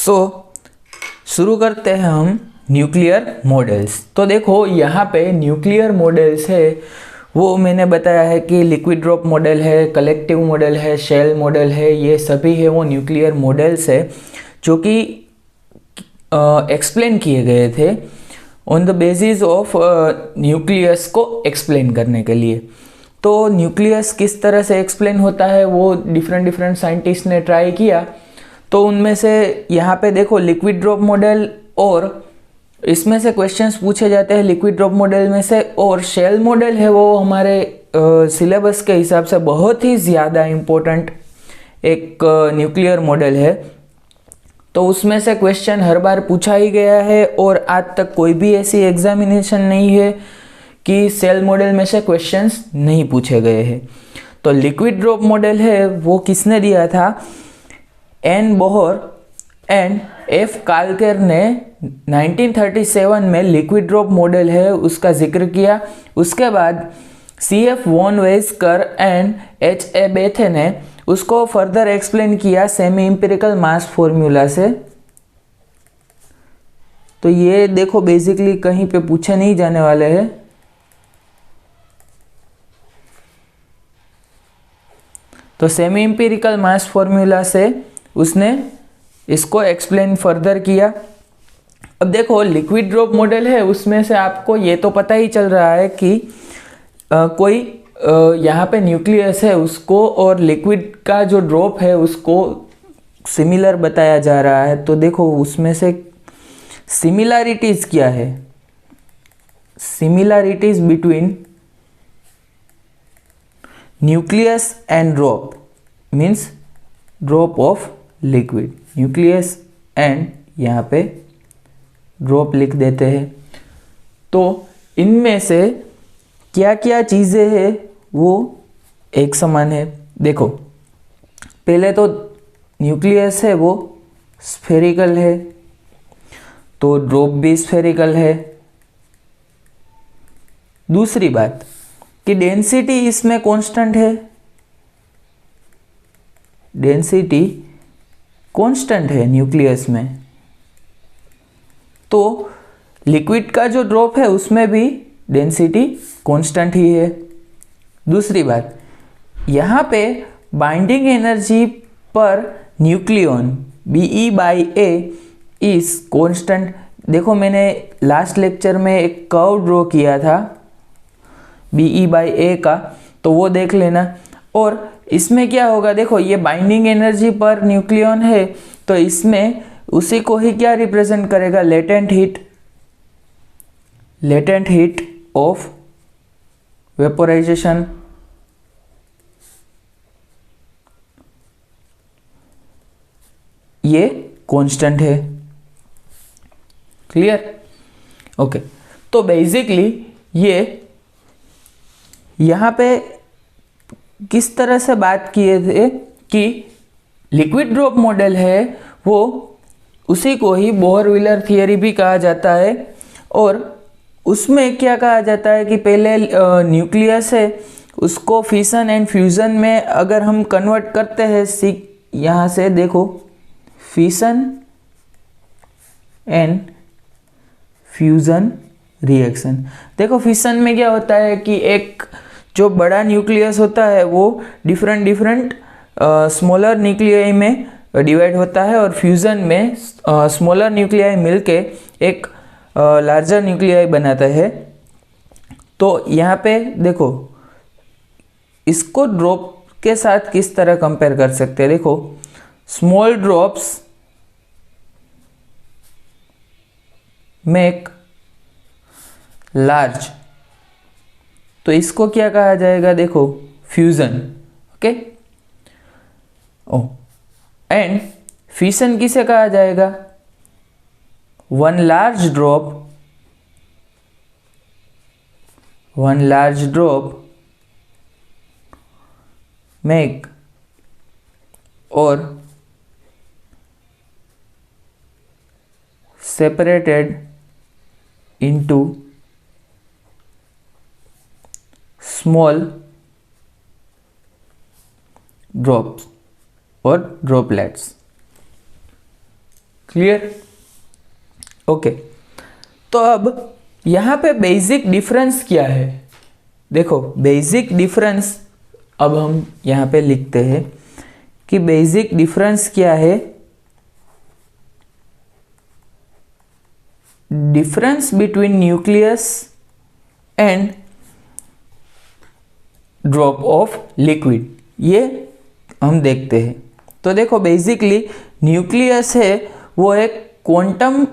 सो शुरू करते हैं हम न्यूक्लियर मॉडल्स। तो देखो यहाँ पे न्यूक्लियर मॉडल्स है वो मैंने बताया है कि लिक्विड ड्रॉप मॉडल है, कलेक्टिव मॉडल है, शेल मॉडल है, ये सभी है वो न्यूक्लियर मॉडल्स है जो कि एक्सप्लेन किए गए थे on the basis of nucleus को एक्सप्लेन करने के लिए। तो न्यूक्लियस किस तरह से एक्सप्लेन होता है वो डिफरेंट साइंटिस्ट ने ट्राई किया। तो उनमें से यहाँ पे देखो लिक्विड ड्रॉप मॉडल, और इसमें से क्वेश्चंस पूछे जाते हैं लिक्विड ड्रॉप मॉडल में से, और शेल मॉडल है वो हमारे सिलेबस के हिसाब से बहुत ही ज़्यादा इम्पोर्टेंट एक न्यूक्लियर मॉडल है। तो उसमें से क्वेश्चन हर बार पूछा ही गया है और आज तक कोई भी ऐसी एग्जामिनेशन नहीं है कि सेल मॉडल में से क्वेश्चंस नहीं पूछे गए हैं। तो लिक्विड ड्रॉप मॉडल है वो किसने दिया था? एन बोहर एंड एफ काल्केर ने 1937 में लिक्विड ड्रॉप मॉडल है उसका जिक्र किया। उसके बाद CF von Weizsacker and HA Bethe ने उसको फर्दर एक्सप्लेन किया सेमी इंपिरिकल मास फॉर्मूला से। तो ये देखो बेसिकली कहीं पे पूछे नहीं जाने वाले हैं। तो सेमी इंपिरिकल मास फॉर्मूला से उसने इसको एक्सप्लेन फर्दर किया। अब देखो लिक्विड ड्रॉप मॉडल है उसमें से आपको ये तो पता ही चल रहा है कि कोई यहाँ पे न्यूक्लियस है उसको और लिक्विड का जो ड्रॉप है उसको सिमिलर बताया जा रहा है। तो देखो उसमें से सिमिलैरिटीज क्या है? Similarities between nucleus and drop means drop of liquid, nucleus and यहाँ पे ड्रॉप लिख देते हैं। तो इनमें से क्या क्या चीज़ें हैं वो एक समान है। देखो पहले तो न्यूक्लियस है वो स्फेरिकल है, तो ड्रॉप भी स्फेरिकल है। दूसरी बात कि डेंसिटी इसमें कांस्टेंट है, डेंसिटी कांस्टेंट है न्यूक्लियस में। तो लिक्विड का जो ड्रॉप है उसमें भी डेंसिटी कांस्टेंट ही है। दूसरी बात यहाँ पे binding energy per nucleon BE/A is constant. देखो मैंने लास्ट लेक्चर में एक कर्व ड्रॉ किया था BE/A का, तो वो देख लेना। और इसमें क्या होगा, देखो ये बाइंडिंग एनर्जी पर न्यूक्लियन है तो इसमें उसी को ही क्या रिप्रेजेंट करेगा? Latent heat, latent heat of vaporisation. ये कांस्टेंट है। क्लियर? ओके। तो बेसिकली ये यहाँ पे किस तरह से बात किए थे कि लिक्विड ड्रॉप मॉडल है वो उसी को ही बोहर व्हीलर थियरी भी कहा जाता है। और उसमें क्या कहा जाता है कि पहले न्यूक्लियस है उसको फिशन एंड फ्यूज़न में अगर हम कन्वर्ट करते हैं, यहाँ से देखो फिशन एंड फ्यूज़न रिएक्शन। देखो फिशन में क्या होता है कि एक जो बड़ा न्यूक्लियस होता है वो डिफरेंट स्मॉलर न्यूक्लियाई में डिवाइड होता है, और फ्यूज़न में स्मॉलर न्यूक्लियाई मिलके एक लार्जर न्यूक्लियाई बनाता है। तो यहाँ पे देखो इसको ड्रॉप के साथ किस तरह कंपेयर कर सकते हैं। देखो स्मॉल ड्रॉप्स मेक लार्ज, तो इसको क्या कहा जाएगा? देखो फ्यूजन। ओके। एंड फिशन किसे कहा जाएगा? वन लार्ज ड्रॉप मेक और सेपरेटेड into small drops और droplets। क्लियर? ओके, तो अब यहाँ पे बेसिक डिफरेंस क्या है? देखो बेसिक डिफरेंस अब हम यहाँ पे लिखते हैं कि बेसिक डिफरेंस क्या है? Difference between nucleus and drop of liquid, ये हम देखते हैं। तो देखो बेसिकली न्यूक्लियस है वो एक क्वांटम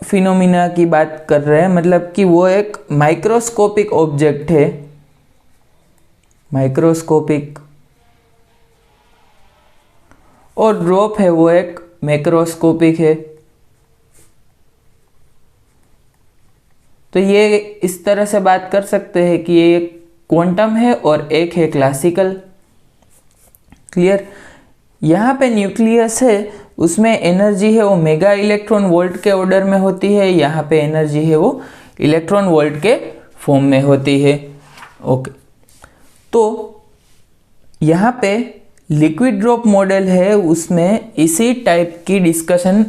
फिनोमिना की बात कर रहे हैं, मतलब कि वो एक माइक्रोस्कोपिक ऑब्जेक्ट है, माइक्रोस्कोपिक, और ड्रॉप है वो एक मैक्रोस्कोपिक है। तो ये इस तरह से बात कर सकते हैं कि ये एक क्वांटम है और एक है क्लासिकल। क्लियर? यहाँ पे न्यूक्लियस है, उसमें एनर्जी है वो मेगा इलेक्ट्रॉन वोल्ट के ऑर्डर में होती है, यहाँ पे एनर्जी है वो इलेक्ट्रॉन वोल्ट के फॉर्म में होती है। ओके, तो यहाँ पे लिक्विड ड्रॉप मॉडल है, उसमें इसी टाइप की डिस्कशन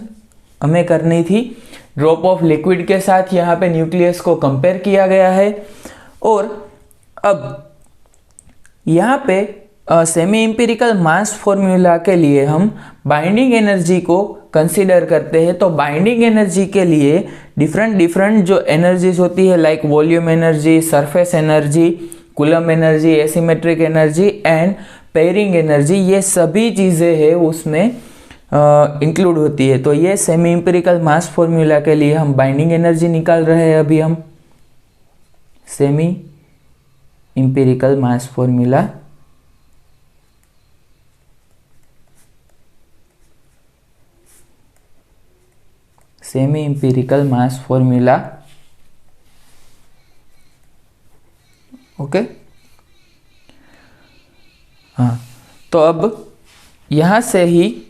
हमें करनी थी। ड्रॉप ऑफ लिक्विड के साथ यहाँ पे न्यूक्लियस को कंपेयर किया गया है। और अब यहाँ पे सेमी इंपिरिकल मास फॉर्मूला के लिए हम बाइंडिंग एनर्जी को कंसीडर करते हैं। तो बाइंडिंग एनर्जी के लिए डिफरेंट जो एनर्जीज होती है, like volume energy, surface energy, coulomb energy, asymmetric energy and pairing energy, ये सभी चीज़ें हैं उसमें इंक्लूड होती है। तो ये सेमी इंपिरिकल मास फॉर्मूला के लिए हम बाइंडिंग एनर्जी निकाल रहे हैं अभी हम। Semi empirical mass formula, semi empirical mass formula. Okay, हाँ, तो अब यहां से ही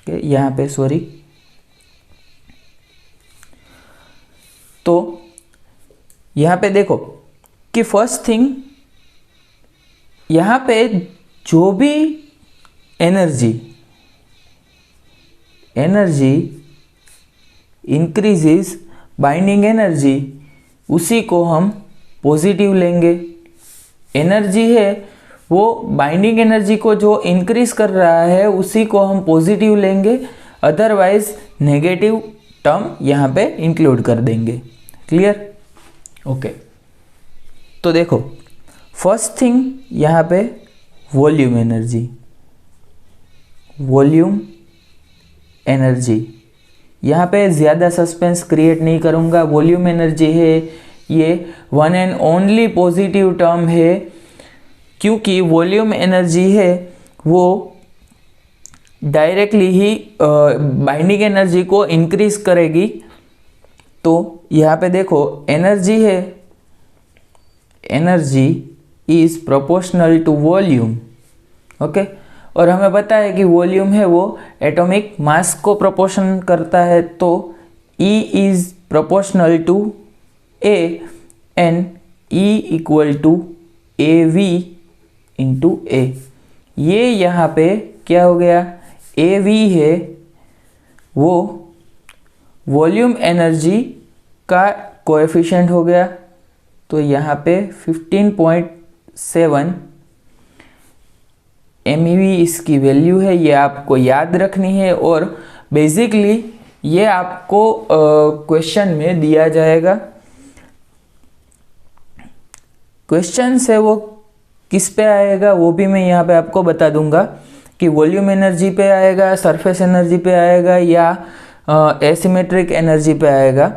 यहाँ पे सॉरी, तो यहाँ पे देखो कि फर्स्ट थिंग, यहाँ पे जो भी एनर्जी इंक्रीजेस बाइंडिंग एनर्जी, उसी को हम पॉजिटिव लेंगे। एनर्जी है वो बाइंडिंग एनर्जी को जो इंक्रीज कर रहा है उसी को हम पॉजिटिव लेंगे, अदरवाइज नेगेटिव टर्म यहाँ पे इंक्लूड कर देंगे। क्लियर? ओके, तो देखो फर्स्ट थिंग यहाँ पे वॉल्यूम एनर्जी, यहाँ पे ज़्यादा सस्पेंस क्रिएट नहीं करूँगा। वॉल्यूम एनर्जी है ये one and only positive term है, क्योंकि वॉल्यूम एनर्जी है वो डायरेक्टली ही बाइंडिंग एनर्जी को इंक्रीज करेगी। तो यहाँ पे देखो एनर्जी है, energy is proportional to volume. Okay, और हमें पता है कि वॉल्यूम है वो एटॉमिक मास को प्रोपोर्शन करता है। तो E is proportional to A and E equal to AV into A। ये यहाँ पे क्या हो गया? AV है वो वॉल्यूम एनर्जी का कोएफिशिएंट हो गया। तो यहाँ पे 15.7 MeV इसकी वैल्यू है, ये आपको याद रखनी है। और बेसिकली ये आपको क्वेश्चन में दिया जाएगा। क्वेश्चन से वो किस पे आएगा वो भी मैं यहाँ पे आपको बता दूंगा कि वॉल्यूम एनर्जी पे आएगा, सरफेस एनर्जी पे आएगा या एसिमेट्रिक एनर्जी पे आएगा।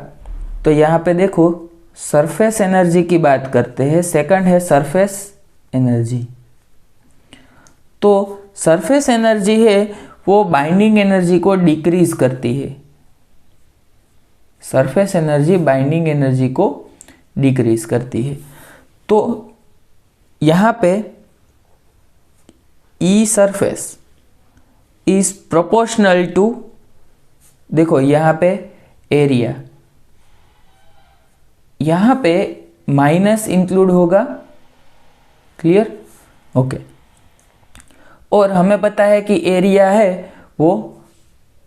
तो यहाँ पे देखो सरफेस एनर्जी की बात करते हैं। सेकंड है सरफेस एनर्जी। तो सरफेस एनर्जी है वो बाइंडिंग एनर्जी को डिक्रीज करती है। सरफेस एनर्जी बाइंडिंग एनर्जी को डिक्रीज करती है। तो यहाँ पे ई सरफेस इज प्रोपोर्शनल टू, देखो यहाँ पे एरिया, यहाँ पे माइनस इंक्लूड होगा। क्लियर? ओके, और हमें पता है कि एरिया है वो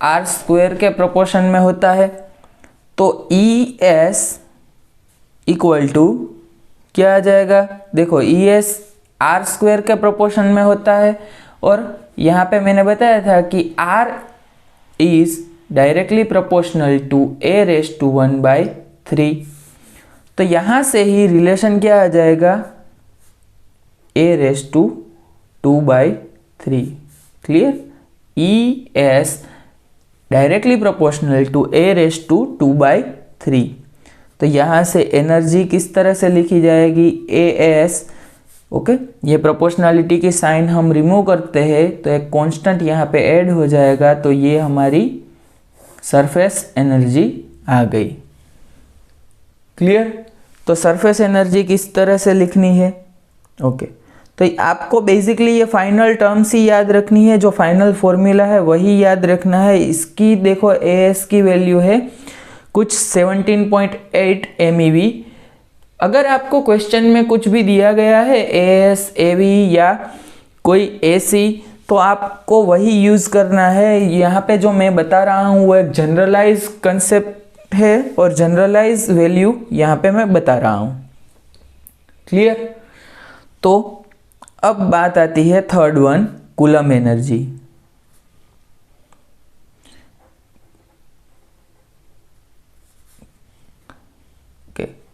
आर स्क्वायर के प्रोपोर्शन में होता है। तो ई एस इक्वल टू क्या आ जाएगा, देखो ई एस आर स्क्वायर के प्रोपोर्शन में होता है, और यहाँ पे मैंने बताया था कि R is directly proportional to A raise to 1/3। तो यहाँ से ही रिलेशन क्या आ जाएगा, A raise to 2/3। Clear, E S directly proportional to A raise to 2/3। तो यहाँ से एनर्जी किस तरह से लिखी जाएगी, ए एस। ओके, ये प्रोपोर्शनलिटी की साइन हम रिमूव करते हैं तो एक कांस्टेंट यहाँ पे ऐड हो जाएगा, तो ये हमारी सरफेस एनर्जी आ गई। क्लियर, तो सरफेस एनर्जी किस तरह से लिखनी है। ओके, तो आपको बेसिकली ये फाइनल टर्म्स ही याद रखनी है, जो फाइनल फॉर्मूला है वही याद रखना है। इसकी देखो ए एस की वैल्यू है कुछ 17.8 MeV। अगर आपको क्वेश्चन में कुछ भी दिया गया है AS AV या कोई AC, तो आपको वही यूज़ करना है। यहाँ पे जो मैं बता रहा हूँ वो एक जनरलाइज कंसेप्ट है और जनरलाइज वैल्यू यहाँ पे मैं बता रहा हूँ। क्लियर, तो अब बात आती है third one, coulomb energy.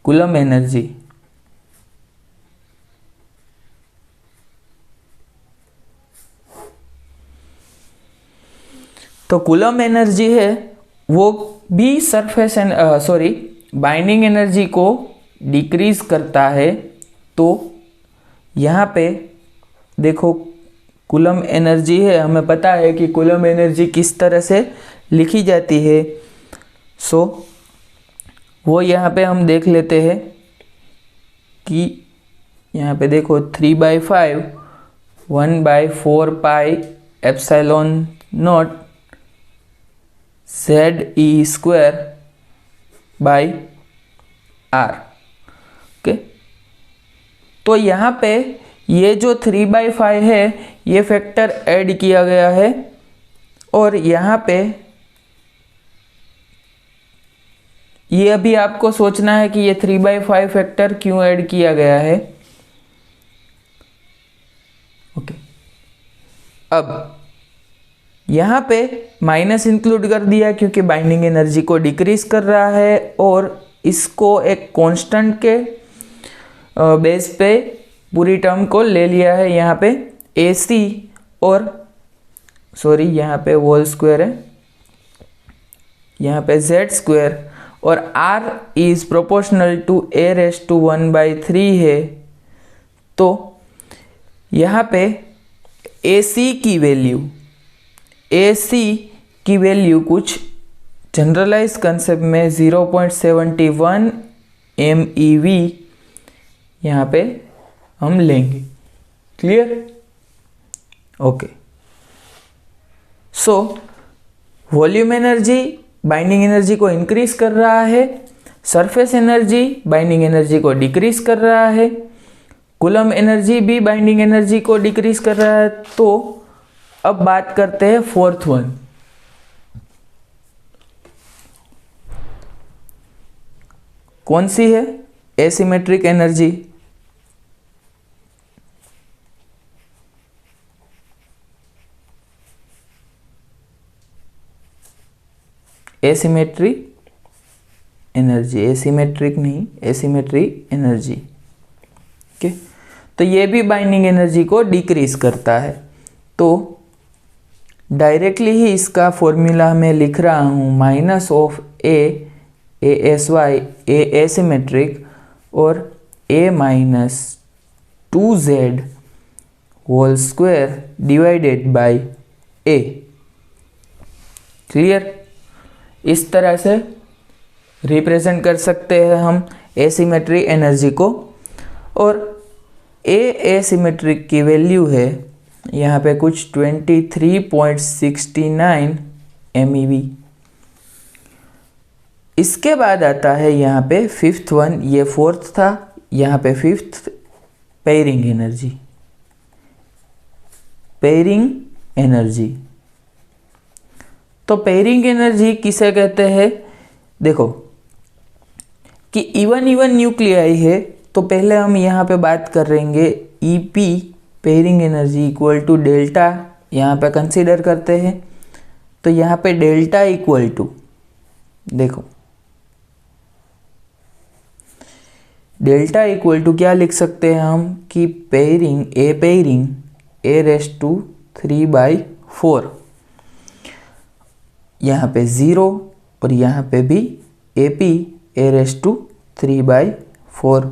Coulomb energy, तो कूलम एनर्जी है वो भी सरफेस बाइंडिंग एनर्जी को डिक्रीज करता है। तो यहाँ पे देखो कूलम एनर्जी है, हमें पता है कि कूलम एनर्जी किस तरह से लिखी जाती है। वो यहाँ पे हम देख लेते हैं कि यहाँ पे देखो 3/5 1/4 pi epsilon naught ZE² by R. Okay, तो यहाँ पे ये जो 3/5 है ये फैक्टर ऐड किया गया है, और यहाँ पे ये अभी आपको सोचना है कि ये 3/5 फैक्टर क्यों ऐड किया गया है। ओके, अब यहाँ पे माइनस इंक्लूड कर दिया क्योंकि बाइंडिंग एनर्जी को डिक्रीज कर रहा है, और इसको एक कांस्टेंट के बेस पे पूरी टर्म को ले लिया है। यहाँ पे AC और यहाँ पे होल स्क्वायर है, यहाँ पे Z² और R is proportional to A⁻⁴ है। तो यहाँ पे AC की वैल्यू कुछ जनरलाइज कंसेप्ट में 0.71 MeV यहाँ पे हम लेंगे। Clear, okay. So volume energy binding energy को इंक्रीज कर रहा है, सरफेस एनर्जी बाइंडिंग एनर्जी को डिक्रीज कर रहा है, कूलम एनर्जी भी बाइंडिंग एनर्जी को डिक्रीज कर रहा है। तो अब बात करते हैं फोर्थ वन, कौन सी है, asymmetric energy. Asymmetry energy, asymmetric नहीं, एसिमेट्री एनर्जी। ओके, तो ये भी बाइंडिंग एनर्जी को डिक्रीज करता है। तो डायरेक्टली ही इसका फॉर्मूला मैं लिख रहा हूँ, minus of ASY A asymmetric और A-2Z whole square divided by A। Clear, इस तरह से रिप्रेजेंट कर सकते हैं हम एसिमेट्री एनर्जी को। और A एसिमेट्रिक की वैल्यू है यहाँ पे कुछ 23.69 MeV। इसके बाद आता है यहाँ पे फिफ्थ वन, ये फोर्थ था, यहाँ पे fifth pairing energy. Pairing energy तो पेयरिंग एनर्जी किसे कहते हैं? देखो कि इवन न्यूक्लियाई है, तो पहले हम यहाँ पे बात करेंगे EP pairing energy equal to delta, यहाँ पे कंसीडर करते हैं। तो यहाँ पे डेल्टा इक्वल टू, देखो डेल्टा इक्वल टू क्या लिख सकते हैं हम कि पेयरिंग ए रेस टू 3/4, यहाँ पे 0 और यहाँ पे भी AP ए रेस टू 3/4,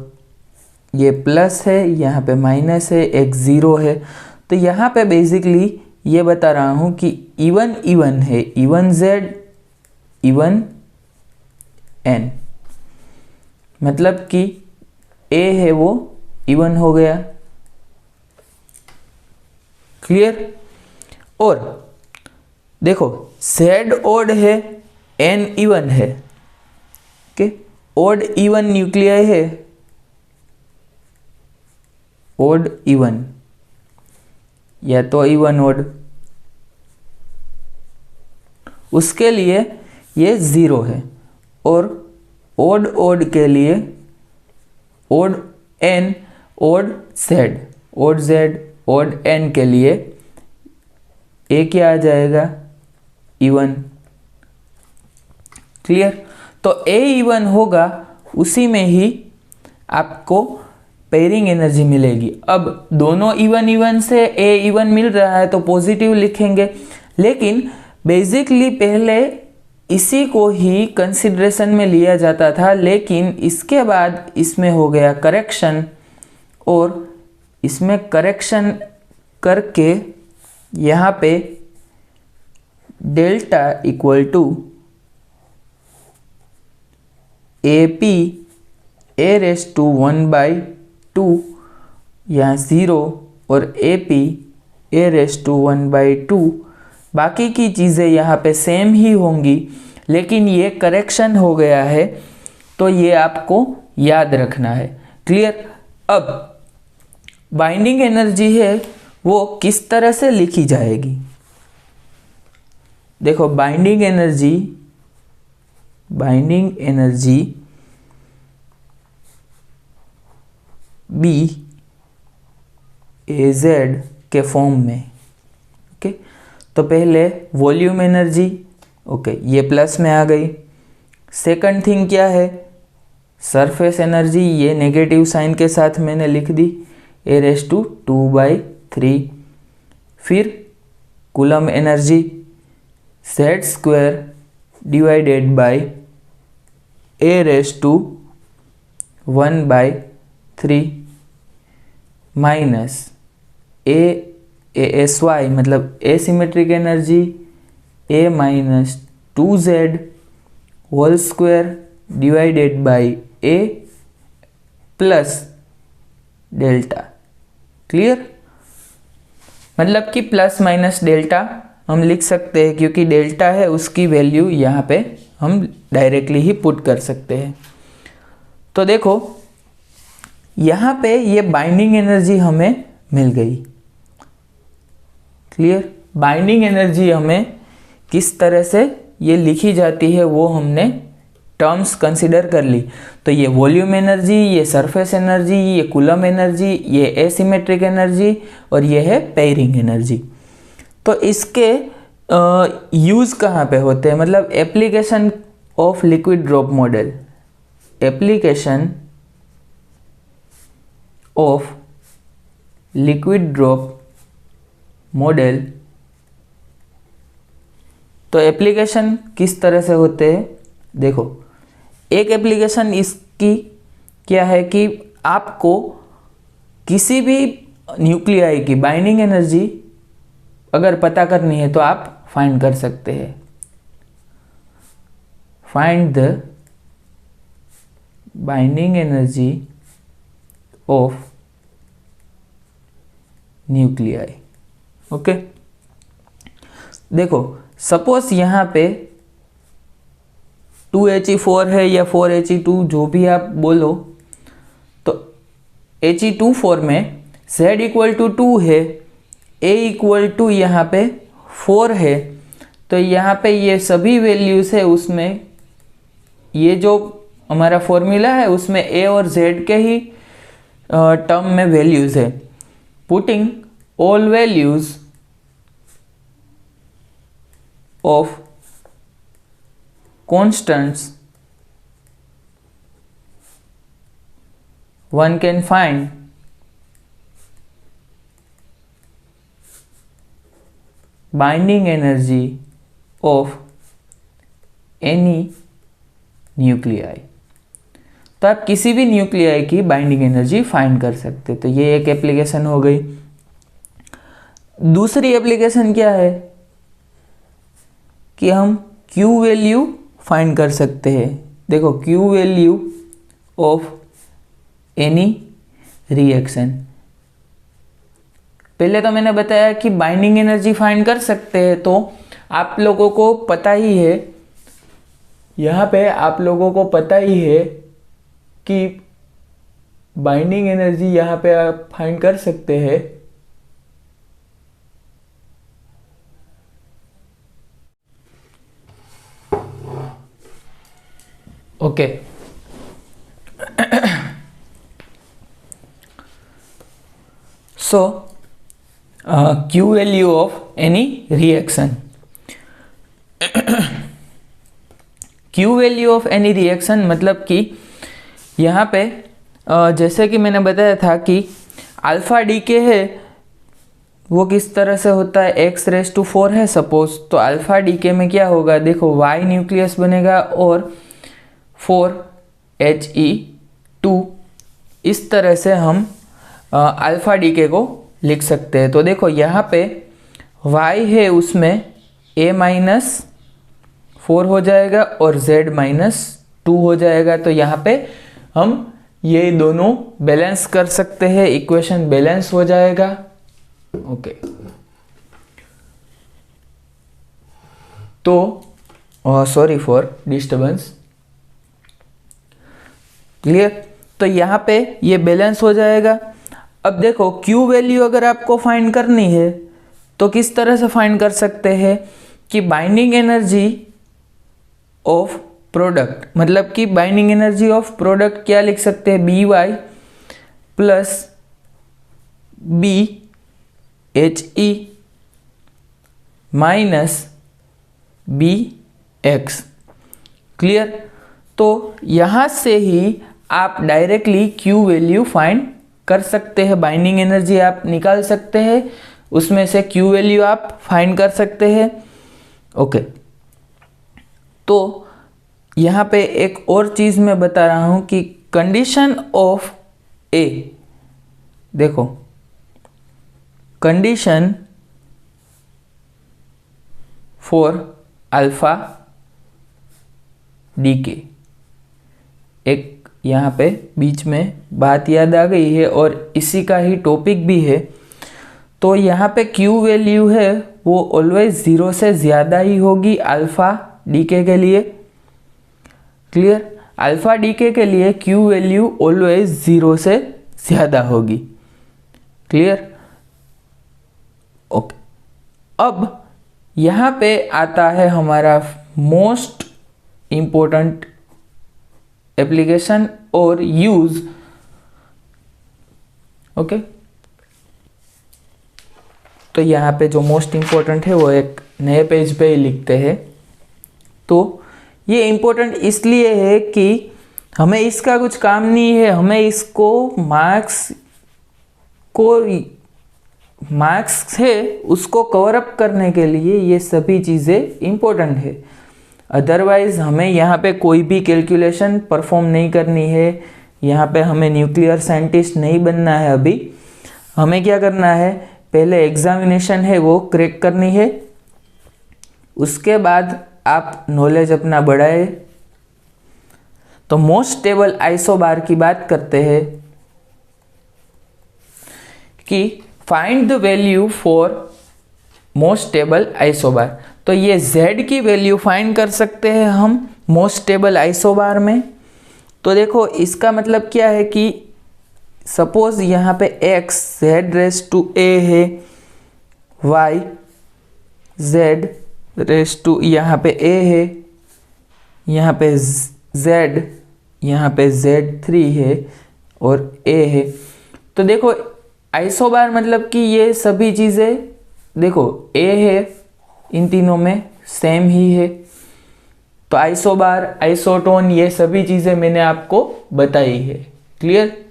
ये प्लस है, यहाँ पे माइनस है, एक 0 है। तो यहाँ पे बेसिकली ये बता रहा हूँ कि इवन है, इवन Z इवन N, मतलब कि A है वो इवन हो गया। क्लियर? और देखो Z ओड है, N इवन है, ओके, ओड इवन न्यूक्लियाई है, ओड इवन या तो इवन ओड, उसके लिए ये 0 है। और ओड के लिए odd N odd Z odd N के लिए ए क्या आ जाएगा? इवन। क्लियर? तो ए इवन होगा, उसी में ही आपको पेयरिंग एनर्जी मिलेगी। अब दोनों इवन से ए इवन मिल रहा है तो पॉजिटिव लिखेंगे, लेकिन बेसिकली पहले इसी को ही कंसिडरेशन में लिया जाता था, लेकिन इसके बाद इसमें हो गया करेक्शन, और इसमें करेक्शन करके यहाँ पे delta equal to AP A raise to 1/2, यहाँ 0 और AP ए रेस टू 1/2, बाकी की चीज़ें यहाँ पे सेम ही होंगी, लेकिन ये करेक्शन हो गया है, तो ये आपको याद रखना है। क्लियर? अब बाइंडिंग एनर्जी है वो किस तरह से लिखी जाएगी? देखो बाइंडिंग एनर्जी BAZ के फॉर्म में, ओके। तो पहले वॉल्यूम एनर्जी, ओके, ये प्लस में आ गई। सेकंड थिंग क्या है? सरफेस एनर्जी, ये नेगेटिव साइन के साथ मैंने लिख दी, ए रेस टू 2/3। फिर Coulomb energy Z² divided by A raise to 1/3 minus ASY मतलब asymmetric energy A minus 2Z whole square divided by A plus delta. Clear? मतलब कि प्लस माइनस डेल्टा हम लिख सकते हैं, क्योंकि डेल्टा है उसकी वैल्यू यहाँ पे हम डायरेक्टली ही पुट कर सकते हैं। तो देखो यहाँ पे ये बाइंडिंग एनर्जी हमें मिल गई। क्लियर? बाइंडिंग एनर्जी हमें किस तरह से ये लिखी जाती है वो हमने टर्म्स कंसिडर कर ली। तो ये वॉल्यूम एनर्जी, ये सरफेस एनर्जी, ये कूलम एनर्जी, ये एसिमेट्रिक एनर्जी और ये है पेयरिंग एनर्जी। तो इसके यूज़ कहाँ पे होते हैं? मतलब application of liquid drop model, application of liquid drop model. तो एप्लीकेशन किस तरह से होते हैं? देखो एक एप्लीकेशन इसकी क्या है कि आपको किसी भी न्यूक्लियाई की बाइंडिंग एनर्जी अगर पता करनी है तो आप फाइंड कर सकते हैं। Find the binding energy of nuclei. Okay, देखो सपोज यहाँ पे 2He4 है या 4He2 जो भी आप बोलो, तो He2 में Z = 2 है, A = यहाँ पे 4 है, तो यहाँ पे ये सभी वैल्यूज़ है, उसमें ये जो हमारा फॉर्मूला है उसमें ए और जेड के ही टर्म में वैल्यूज़ है। Putting all values of constants one can find binding energy of any nuclei। तो आप किसी भी न्यूक्लियाई की बाइंडिंग एनर्जी फाइंड कर सकते। तो ये एक एप्लीकेशन हो गई। दूसरी एप्लीकेशन क्या है कि हम Q वैल्यू फाइंड कर सकते हैं। देखो Q value of any reaction, पहले तो मैंने बताया कि बाइंडिंग एनर्जी फाइंड कर सकते हैं, तो आप लोगों को पता ही है, यहाँ पे आप लोगों को पता ही है कि बाइंडिंग एनर्जी यहाँ पे आप फाइंड कर सकते हैं okay. So Q value of any reaction, Q value of any reaction मतलब कि यहाँ पे जैसे कि मैंने बताया था कि अल्फा डीके है वो किस तरह से होता है, x⁴ है सपोज, तो अल्फा डीके में क्या होगा, देखो y न्यूक्लियस बनेगा और 4He2, इस तरह से हम अल्फा डीके को लिख सकते हैं। तो देखो यहाँ पे y है उसमें A-4 हो जाएगा और Z-2 हो जाएगा। तो यहाँ पे हम ये दोनों बैलेंस कर सकते हैं, इक्वेशन बैलेंस हो जाएगा। ओके तो सॉरी फॉर डिस्टर्बेंस, क्लियर। तो यहाँ पे ये बैलेंस हो जाएगा। अब देखो Q वैल्यू अगर आपको फाइंड करनी है तो किस तरह से फाइंड कर सकते हैं कि बाइंडिंग एनर्जी ऑफ प्रोडक्ट, मतलब कि बाइंडिंग एनर्जी ऑफ प्रोडक्ट क्या लिख सकते हैं, BY plus BHE minus BX, clear. तो यहाँ से ही आप डायरेक्टली Q वैल्यू फाइंड कर सकते हैं, बाइंडिंग एनर्जी आप निकाल सकते हैं, उसमें से Q वैल्यू आप फाइंड कर सकते हैं। ओके तो यहाँ पे एक और चीज़ मैं बता रहा हूँ कि कंडीशन ऑफ A, देखो कंडीशन फॉर अल्फा डीके, एक यहाँ पे बीच में बात याद आ गई है और इसी का ही टॉपिक भी है। तो यहाँ पे Q वैल्यू है वो ऑलवेज 0 से ज़्यादा ही होगी अल्फा डीके के लिए, क्लियर। अल्फा डीके के लिए Q वैल्यू ऑलवेज 0 से ज़्यादा होगी, क्लियर। ओके अब यहाँ पे आता है हमारा मोस्ट इम्पोर्टेंट एप्लीकेशन और यूज। ओके तो यहाँ पे जो मोस्ट इम्पोर्टेंट है वो एक नए पेज पे ही लिखते हैं। तो ये इम्पोर्टेंट इसलिए है कि हमें इसका कुछ काम नहीं है, हमें इसको मार्क्स है उसको कवर अप करने के लिए ये सभी चीज़ें इम्पोर्टेंट है। अदरवाइज हमें यहाँ पे कोई भी कैलकुलेशन परफॉर्म नहीं करनी है, यहाँ पे हमें न्यूक्लियर साइंटिस्ट नहीं बनना है। अभी हमें क्या करना है, पहले एग्जामिनेशन है वो क्रैक करनी है, उसके बाद आप नॉलेज अपना बढ़ाए। तो मोस्ट स्टेबल आइसोबार की बात करते हैं कि find the value for most stable isobar. तो ये Z की वैल्यू फाइंड कर सकते हैं हम मोस्ट स्टेबल आइसोबार में। तो देखो इसका मतलब क्या है कि सपोज यहाँ पे x Z⁴ है, y Z रेस टू, यहाँ पे ए है, यहाँ पे z, यहाँ पे Z3 है और a है। तो देखो आइसोबार मतलब कि ये सभी चीज़ें देखो a है, इन तीनों में सेम ही है। तो आइसोबार, आइसोटोन, ये सभी चीज़ें मैंने आपको बताई है। क्लियर?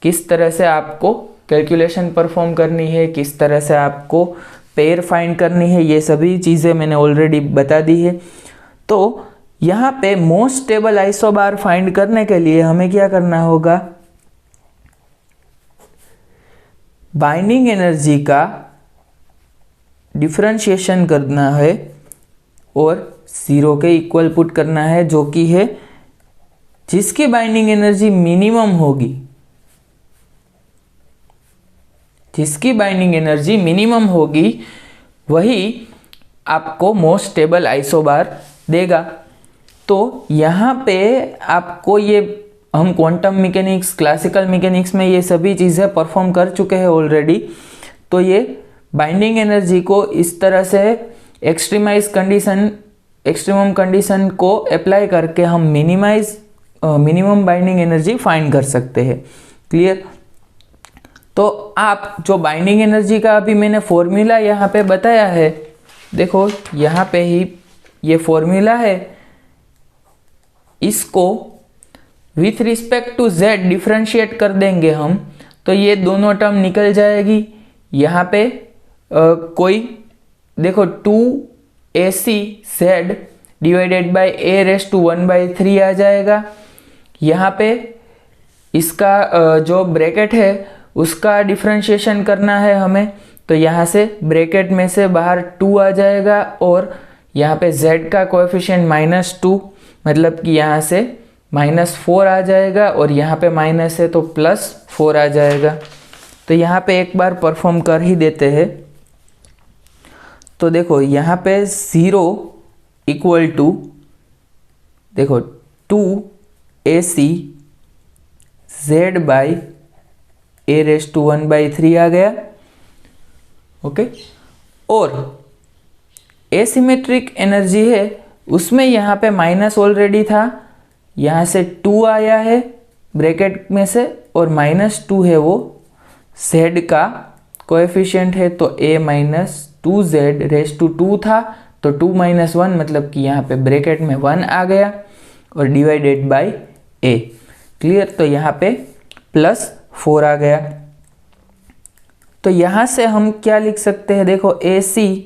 किस तरह से आपको कैलकुलेशन परफॉर्म करनी है, किस तरह से आपको पेयर फाइंड करनी है, ये सभी चीज़ें मैंने ऑलरेडी बता दी है। तो यहाँ पे मोस्ट स्टेबल आइसोबार फाइंड करने के लिए हमें क्या करना होगा, बाइंडिंग एनर्जी का डिफरेंशिएशन करना है और 0 के इक्वल पुट करना है, जो कि है जिसकी बाइंडिंग एनर्जी मिनिमम होगी, जिसकी बाइंडिंग एनर्जी मिनिमम होगी वही आपको मोस्ट स्टेबल आइसोबार देगा। तो यहाँ पे आपको ये, हम क्वांटम मैकेनिक्स, क्लासिकल मैकेनिक्स में ये सभी चीज़ें परफॉर्म कर चुके हैं ऑलरेडी। तो ये बाइंडिंग एनर्जी को इस तरह से एक्सट्रीमम कंडीशन को अप्लाई करके हम मिनिमम बाइंडिंग एनर्जी फाइंड कर सकते हैं। क्लियर? तो आप जो बाइंडिंग एनर्जी का अभी मैंने फॉर्मूला यहाँ पे बताया है, देखो यहाँ पे ही ये फॉर्मूला है, इसको with respect to z differentiate कर देंगे हम, तो ये दोनों टर्म निकल जाएगी। यहाँ पे कोई देखो 2ac/z डिवाइडेड बाय a⁻⁴ आ जाएगा। यहाँ पे इसका जो ब्रैकेट है उसका डिफ्रेंशिएशन करना है हमें, तो यहाँ से ब्रैकेट में से बाहर 2 आ जाएगा और यहाँ पे z का कोएफिशिएंट -2, मतलब कि यहाँ से -4 आ जाएगा और यहाँ पे माइनस है तो +4 आ जाएगा। तो यहाँ पे एक बार परफॉर्म कर ही देते हैं। तो देखो यहाँ पे 0 इक्वल टू देखो 2ac/z बाई a⁻⁴ आ गया। ओके, और एसिमेट्रिक एनर्जी है उसमें यहाँ पे माइनस ऑलरेडी था, यहाँ से 2 आया है ब्रैकेट में से और -2 है वो z का कोएफिशिएंट है, तो a-2z⁻² था, तो 2 - 1 मतलब कि यहाँ पे ब्रैकेट में 1 आ गया और डिवाइडेड बाय a। क्लियर? तो यहाँ पे +4 आ गया। तो यहाँ से हम क्या लिख सकते हैं, देखो ac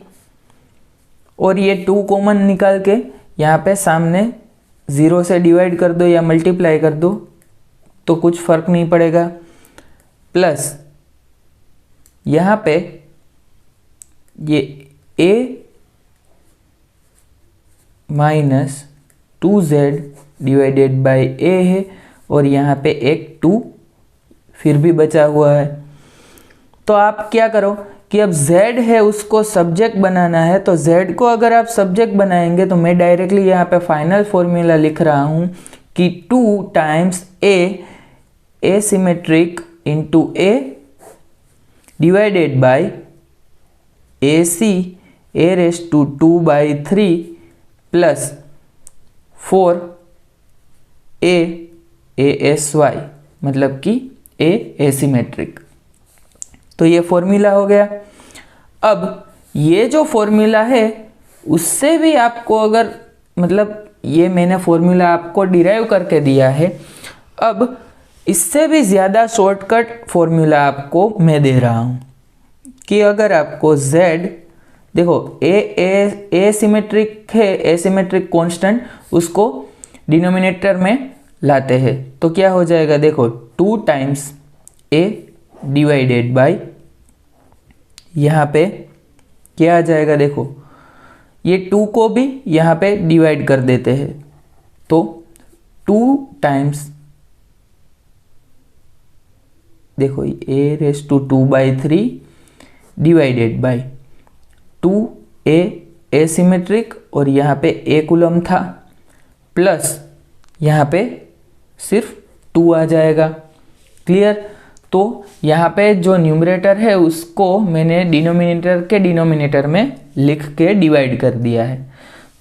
और ये 2 कॉमन निकाल के यहाँ पे सामने 0 से डिवाइड कर दो या मल्टीप्लाई कर दो तो कुछ फर्क नहीं पड़ेगा, प्लस यहाँ पे ये a-2z डिवाइडेड बाय a है और यहाँ पे एक 2 फिर भी बचा हुआ है। तो आप क्या करो कि अब z है उसको सब्जेक्ट बनाना है, तो z को अगर आप सब्जेक्ट बनाएंगे तो मैं डायरेक्टली यहाँ पे फाइनल फॉर्मूला लिख रहा हूँ कि 2 times a asymmetric into a divided by ac a⁻² plus 4a asy, मतलब कि a एसिमेट्रिक। तो ये फॉर्मूला हो गया। अब ये जो फॉर्मूला है उससे भी आपको अगर, मतलब ये मैंने फॉर्मूला आपको डिराइव करके दिया है, अब इससे भी ज़्यादा शॉर्टकट फॉर्मूला आपको मैं दे रहा हूँ कि अगर आपको z, देखो एसिमेट्रिक है, एसिमेट्रिक कांस्टेंट, उसको डिनोमिनेटर में लाते हैं तो क्या हो जाएगा, देखो 2 टाइम्स a डिवाइडेड बाय, यहाँ पे क्या आ जाएगा, देखो ये 2 को भी यहाँ पे डिवाइड कर देते हैं, तो 2 टाइम्स देखो a⁻² divided by 2a asymmetric और यहाँ पे a कूलम था, प्लस यहाँ पे सिर्फ 2 आ जाएगा। क्लियर? तो यहाँ पे जो न्यूमरेटर है उसको मैंने डिनोमिनेटर के डिनोमिनेटर में लिख के डिवाइड कर दिया है।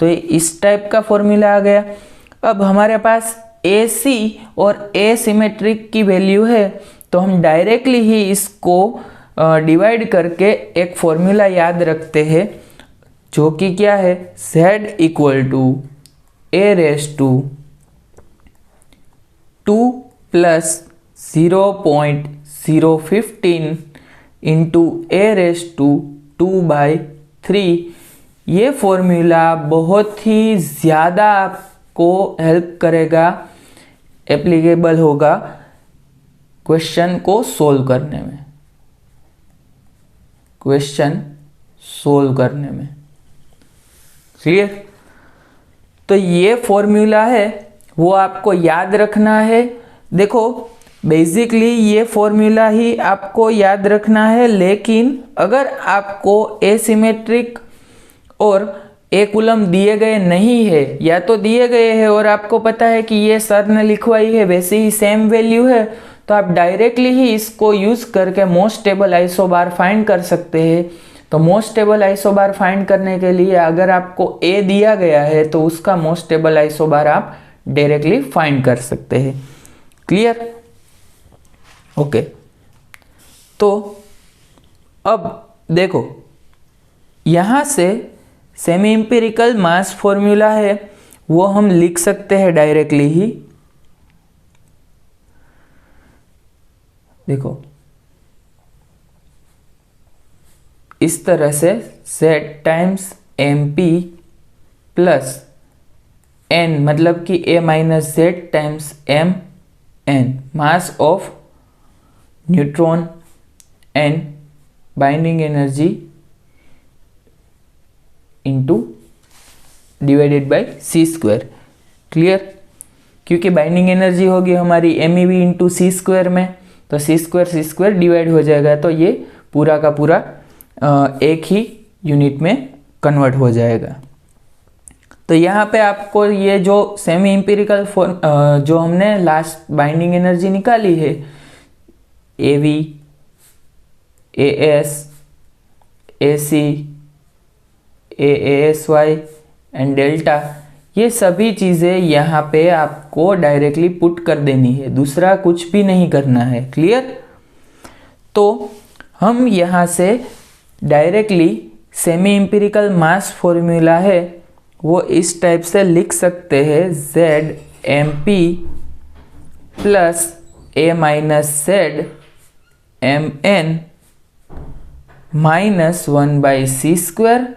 तो ये इस टाइप का फॉर्मूला आ गया। अब हमारे पास ए सी और ए सिमेट्रिक की वैल्यू है, तो हम डायरेक्टली ही इसको डिवाइड करके एक फॉर्मूला याद रखते हैं, जो कि क्या है, z equal to A raise to 2 plus 0.015 into A raise to 2/3। ये फॉर्मूला बहुत ही ज़्यादा आपको हेल्प करेगा, एप्लीकेबल होगा क्वेश्चन को सोल्व करने में, क्लियर। तो ये फॉर्मूला है वो आपको याद रखना है। देखो बेसिकली ये फॉर्मूला ही आपको याद रखना है, लेकिन अगर आपको एसिमेट्रिक और ए कूलम दिए गए नहीं है, या तो दिए गए हैं और आपको पता है कि ये सर ने लिखवाई है वैसे ही सेम वैल्यू है, तो आप डायरेक्टली ही इसको यूज करके मोस्ट स्टेबल आइसोबार फाइंड कर सकते हैं। तो मोस्ट स्टेबल आइसोबार फाइंड करने के लिए अगर आपको ए दिया गया है तो उसका मोस्ट स्टेबल आइसोबार आप डायरेक्टली फाइंड कर सकते हैं, क्लियर। ओके, तो अब देखो यहां से सेमी इंपिरिकल मास फॉर्मूला है वो हम लिख सकते हैं डायरेक्टली ही। देखो इस तरह से Z times MP plus N, मतलब कि A minus Z times MN, mass of neutron and binding energy into divided by C square, clear. क्योंकि बाइंडिंग एनर्जी होगी हमारी MEV इंटू C स्क्वायर में, तो C स्क्वायर डिवाइड हो जाएगा, तो ये पूरा का पूरा एक ही यूनिट में कन्वर्ट हो जाएगा। तो यहाँ पे आपको ये जो सेमी इंपिरिकल जो हमने लास्ट बाइंडिंग एनर्जी निकाली है, AV, AS, AC, AASY and delta, ये सभी चीज़ें यहाँ पे आपको डायरेक्टली पुट कर देनी है, दूसरा कुछ भी नहीं करना है, क्लियर। तो हम यहाँ से directly semi empirical mass formula है वो इस टाइप से लिख सकते हैं, Z MP plus A minus Z MN minus 1/c square,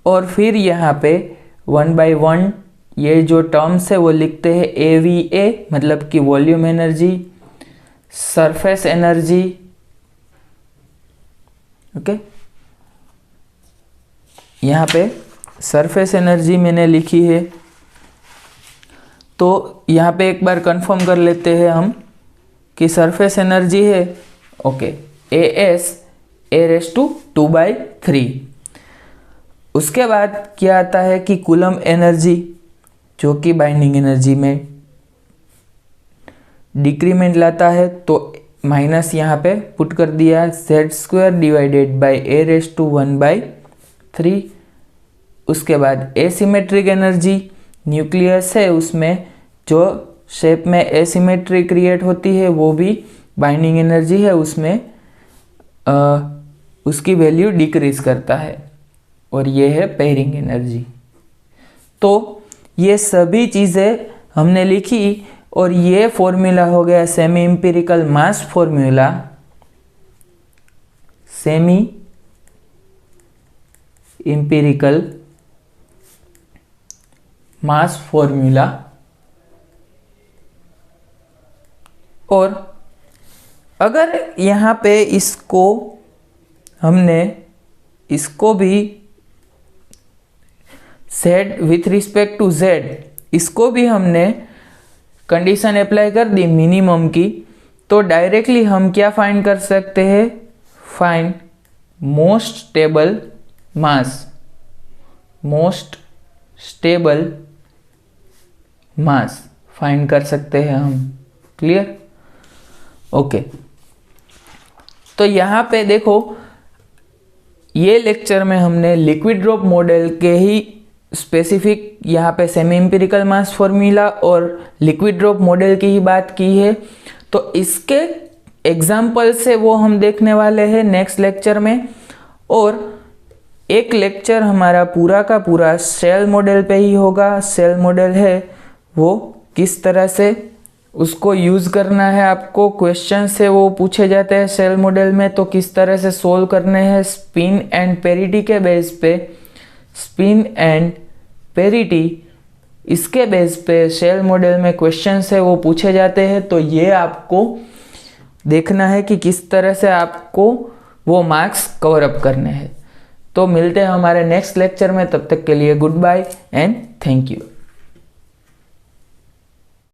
और फिर यहाँ पे 1/1 ये जो टर्म्स है वो लिखते हैं AVA, मतलब कि volume energy, surface energy, okay. यहाँ पे सरफेस एनर्जी मैंने लिखी है, तो यहाँ पे एक बार कंफर्म कर लेते हैं हम कि सरफेस एनर्जी है, ओके, AS A⁻²/3। उसके बाद क्या आता है कि कूलम एनर्जी, जो कि बाइंडिंग एनर्जी में डिक्रीमेंट लाता है, तो माइनस यहाँ पे पुट कर दिया, Z² डिवाइडेड बाय A⁻1/3। उसके बाद एसिमेट्रिक एनर्जी, न्यूक्लियस है उसमें जो शेप में एसिमेट्री क्रिएट होती है वो भी बाइंडिंग एनर्जी है, उसमें उसकी वैल्यू डिक्रीज करता है, और ये है पेयरिंग एनर्जी। तो ये सभी चीज़ें हमने लिखी, और ये फॉर्मूला हो गया semi empirical mass formula, semi empirical mass formula. और अगर यहाँ पे इसको भी Z with respect to Z, इसको भी हमने कंडीशन अप्लाई कर दी मिनिमम की, तो डायरेक्टली हम क्या फाइंड कर सकते हैं, find most stable mass find कर सकते हैं हम, क्लियर। ओके, तो यहाँ पे देखो, ये लेक्चर में हमने लिक्विड ड्रॉप मॉडल के ही स्पेसिफिक यहाँ पे सेमी एम्पिरिकल मास फॉर्मूला और लिक्विड ड्रॉप मॉडल की ही बात की है। तो इसके एग्जाम्पल से वो हम देखने वाले हैं नेक्स्ट लेक्चर में, और एक लेक्चर हमारा पूरा का पूरा सेल मॉडल पे ही होगा। सेल मॉडल है वो किस तरह से उसको यूज़ करना है, आपको क्वेश्चन से वो पूछे जाते हैं सेल मॉडल में, तो किस तरह से सोल्व करने हैं स्पिन एंड पेरिटी के बेस पे। स्पिन एंड पेरिटी इसके बेस पे सेल मॉडल में क्वेश्चन से वो पूछे जाते हैं। तो ये आपको देखना है कि किस तरह से आपको वो मार्क्स कवर अप करने हैं। तो मिलते हैं हमारे नेक्स्ट लेक्चर में, तब तक के लिए goodbye and thank you.